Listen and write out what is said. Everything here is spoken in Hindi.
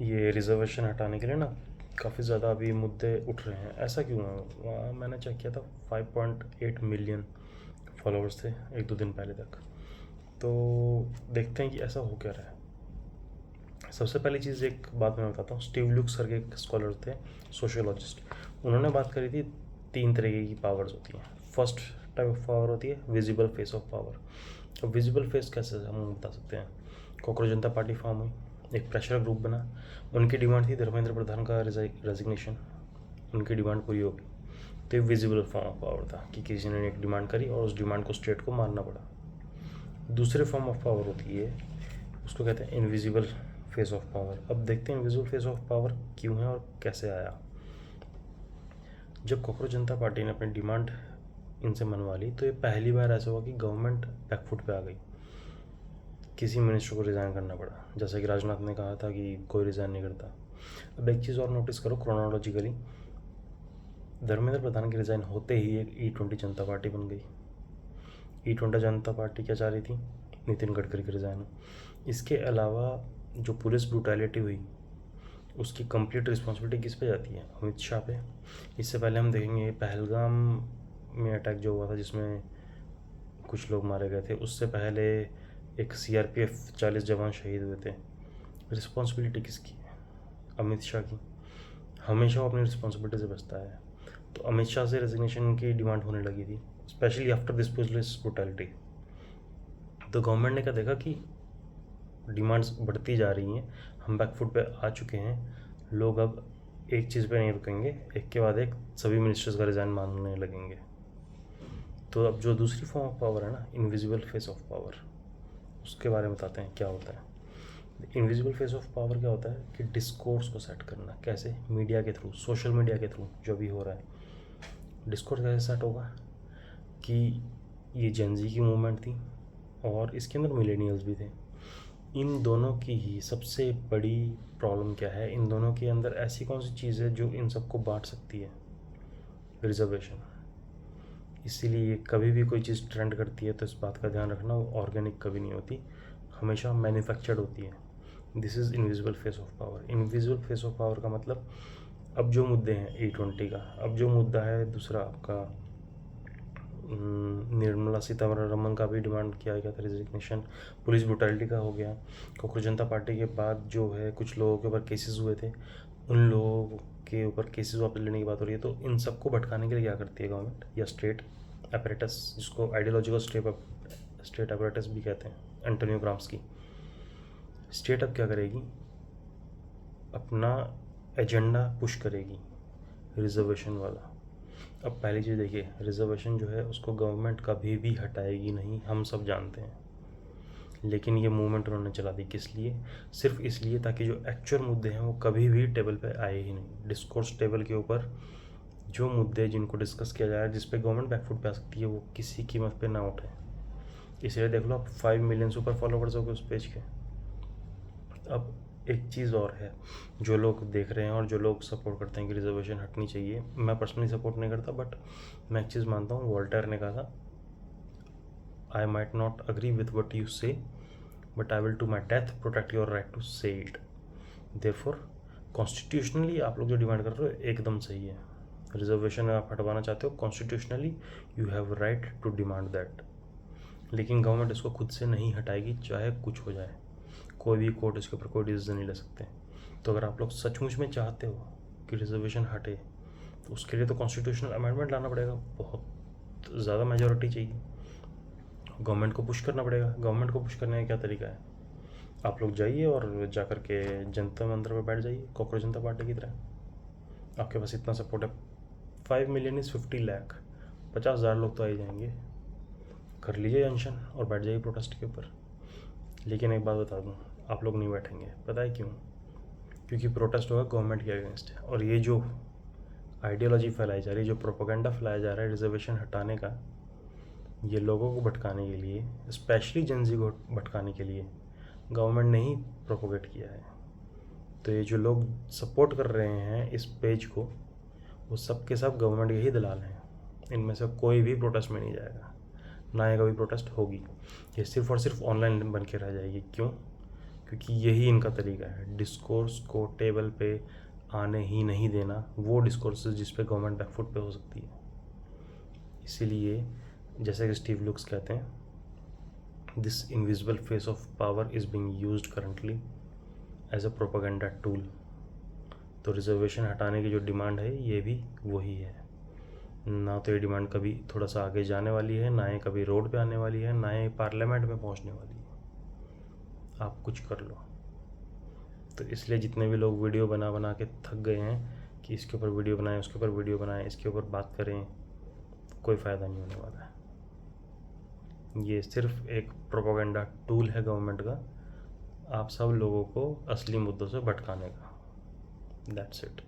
ये रिजर्वेशन हटाने के लिए ना काफ़ी ज़्यादा अभी मुद्दे उठ रहे हैं। ऐसा क्यों है? वहाँ मैंने चेक किया था 5.8 मिलियन फॉलोअर्स थे एक दो दिन पहले तक। तो देखते हैं कि ऐसा हो क्या रहा है। सबसे पहली चीज़ एक बात मैं बताता हूँ। स्टीव लुक्स करके एक स्कॉलर थे, सोशियोलॉजिस्ट। उन्होंने बात करी थी 3 तरीके की पावर्स होती हैं। फर्स्ट टाइप ऑफ पावर होती है विजिबल फेस ऑफ पावर। अब विजिबल फेस कैसे हम बता सकते हैं? कॉकरोच जनता पार्टी फॉर्म हुई, एक प्रेशर ग्रुप बना, उनकी डिमांड थी धर्मेंद्र प्रधान का रेजिग्नेशन, उनकी डिमांड पूरी हो गई। तो ये विजिबल फॉर्म ऑफ पावर था कि किसी ने एक डिमांड करी और उस डिमांड को स्टेट को मानना पड़ा। दूसरे फॉर्म ऑफ पावर होती है, उसको कहते हैं इनविजिबल फेस ऑफ पावर। अब देखते हैं इनविजिबल फेस ऑफ पावर क्यों है और कैसे आया। जब कॉकरोच जनता पार्टी ने अपनी डिमांड इनसे मनवा ली तो ये पहली बार ऐसा हुआ कि गवर्नमेंट बैकफुट पे आ गई, किसी मिनिस्टर को रिज़ाइन करना पड़ा। जैसा कि राजनाथ ने कहा था कि कोई रिज़ाइन नहीं करता। अब एक चीज़ और नोटिस करो क्रोनोलॉजिकली, धर्मेंद्र प्रधान के रिज़ाइन होते ही एक E20 जनता पार्टी बन गई। E20 जनता पार्टी क्या चाह रही थी? नितिन गडकरी के रिज़ाइन हो। इसके अलावा जो पुलिस ब्रूटैलिटी हुई उसकी कंप्लीट रिस्पॉन्सिबिलिटी किस पे जाती है? अमित शाह पे। इससे पहले हम देखेंगे पहलगाम में अटैक जो हुआ था जिसमें कुछ लोग मारे गए थे, उससे पहले एक CRPF 40 जवान शहीद हुए थे। रिस्पॉन्सिबिलिटी किसकी है? अमित शाह की। हमेशा वो अपनी रिस्पॉन्सिबिलिटी से बचता है। तो अमित शाह से रेजिग्नेशन की डिमांड होने लगी थी, specially after this police brutality. तो गवर्नमेंट ने क्या देखा कि डिमांड्स बढ़ती जा रही हैं, हम बैकफुट पे आ चुके हैं, लोग अब एक चीज़ पे नहीं रुकेंगे, एक के बाद एक सभी मिनिस्टर्स का रिज़ाइन मांगने लगेंगे। तो अब जो दूसरी फॉर्म ऑफ पावर है ना, इनविजिबल फेस ऑफ पावर, उसके बारे में बताते हैं क्या होता है। इनविजिबल फेस ऑफ पावर क्या होता है कि डिस्कोर्स को सेट करना। कैसे? मीडिया के थ्रू, सोशल मीडिया के थ्रू जो भी हो रहा है। डिस्कोर्स कैसे सेट होगा कि ये जेनजी की मूवमेंट थी और इसके अंदर मिलेनियल्स भी थे। इन दोनों की ही सबसे बड़ी प्रॉब्लम क्या है? इन दोनों के अंदर ऐसी कौन सी चीज़ है जो इन सबको बांट सकती है? रिजर्वेशन। इसीलिए कभी भी कोई चीज़ ट्रेंड करती है तो इस बात का ध्यान रखना, वो ऑर्गेनिक कभी नहीं होती, हमेशा मैन्युफैक्चर्ड होती है। This is invisible face of power. Invisible face of power का मतलब, अब जो मुद्दे हैं E20 का, अब जो मुद्दा है दूसरा आपका निर्मला सीतारमण का भी डिमांड किया गया था रिजिग्नेशन, पुलिस ब्रूटैलिटी का हो गया, कॉकरोच जनता पार्टी के बाद जो है कुछ लोगों के ऊपर केसेस हुए थे, उन लोगों के ऊपर केसेस वापस लेने की बात हो रही है। तो इन सबको भटकाने के लिए क्या करती है गवर्नमेंट या स्टेट अपरेटस, जिसको आइडियोलॉजिकल स्टेट अपरेटस भी कहते हैं, एंटोनियो ग्राम्स्की। स्टेट अब क्या करेगी? अपना एजेंडा पुश करेगी रिजर्वेशन वाला। अब पहली चीज़ देखिए, रिजर्वेशन जो है उसको गवर्नमेंट कभी भी हटाएगी नहीं, हम सब जानते हैं। लेकिन ये मूवमेंट उन्होंने चला दी किस लिए? सिर्फ इसलिए ताकि जो एक्चुअल मुद्दे हैं वो कभी भी टेबल पे आए ही नहीं। डिस्कोर्स टेबल के ऊपर जो मुद्दे जिनको डिस्कस किया जाए, जिस पे गवर्नमेंट बैकफुट पे आ सकती है, वो किसी कीमत पे ना उठे। इसलिए देख लो, अब 5 मिलियन से ऊपर फॉलोवर्स हो गए उस पेज के। अब एक चीज़ और है, जो लोग देख रहे हैं और जो लोग सपोर्ट करते हैं कि रिजर्वेशन हटनी चाहिए, मैं पर्सनली सपोर्ट नहीं करता, बट मैं एक चीज़ मानता हूँ, वॉल्टेयर ने कहा था, I might not agree with what you say but I will to my death protect your right to say it. Therefore constitutionally आप लोग जो डिमांड कर रहे हो एकदम सही है। रिजर्वेशन आप हटवाना चाहते हो, constitutionally you have right to demand that. लेकिन गवर्नमेंट इसको खुद से नहीं हटाएगी, चाहे कुछ हो जाए। कोई भी कोर्ट इसके ऊपर कोई डिसीजन नहीं ले सकते। तो अगर आप लोग सचमुच में चाहते हो कि रिजर्वेशन हटे तो उसके लिए तो कॉन्स्टिट्यूशनल अमेंडमेंट लाना पड़ेगा, बहुत ज़्यादा मेजोरिटी चाहिए, गवर्नमेंट को पुश करना पड़ेगा। गवर्नमेंट को पुश करने का क्या तरीका है? आप लोग जाइए और जा कर के जनता मंदिर पर बैठ जाइए कॉकरोच जनता पार्टी की तरह। आपके पास इतना सपोर्ट है, 5 मिलियन इज़ 50 लाख, 50,000 लोग तो आ ही जाएंगे। कर लीजिए अनशन और बैठ जाइए प्रोटेस्ट के ऊपर। लेकिन एक बात बता दूँ, आप लोग नहीं बैठेंगे। पता है क्यों? क्योंकि प्रोटेस्ट होगा गवर्नमेंट के अगेंस्ट, और ये जो आइडियोलॉजी फैलाई जा रही है, जो प्रोपेगेंडा फैलाया जा रहा है रिजर्वेशन हटाने का, ये लोगों को भटकाने के लिए, स्पेशली जनजी को भटकाने के लिए गवर्नमेंट ने ही प्रोपोगेट किया है। तो ये जो लोग सपोर्ट कर रहे हैं इस पेज को, वो सब के सब गवर्नमेंट के ही दलाल हैं। इनमें से कोई भी प्रोटेस्ट में नहीं जाएगा, ना ये कभी प्रोटेस्ट होगी। ये सिर्फ और सिर्फ ऑनलाइन बन के रह जाएगी। क्यों? क्योंकि यही इनका तरीका है, डिस्कोर्स को टेबल पे आने ही नहीं देना, वो डिस्कोर्स जिस पे गवर्नमेंट बैकफुट पे हो सकती है। इसीलिए जैसे कि स्टीव लुक्स कहते हैं, this invisible face of power is being used currently as a propaganda tool. तो रिजर्वेशन हटाने की जो डिमांड है ये भी वही है। ना तो ये डिमांड कभी थोड़ा सा आगे जाने वाली है, ना ये कभी रोड पे आने वाली है, ना ये पार्लियामेंट में पहुंचने वाली है। आप कुछ कर लो। तो इसलिए जितने भी लोग वीडियो बना बना के थक गए हैं कि इसके ऊपर वीडियो बनाएं, उसके ऊपर वीडियो बनाएं, इसके ऊपर बात करें, कोई फ़ायदा नहीं होने वाला है। ये सिर्फ एक प्रोपेगेंडा टूल है गवर्नमेंट का, आप सब लोगों को असली मुद्दों से भटकाने का। That's it.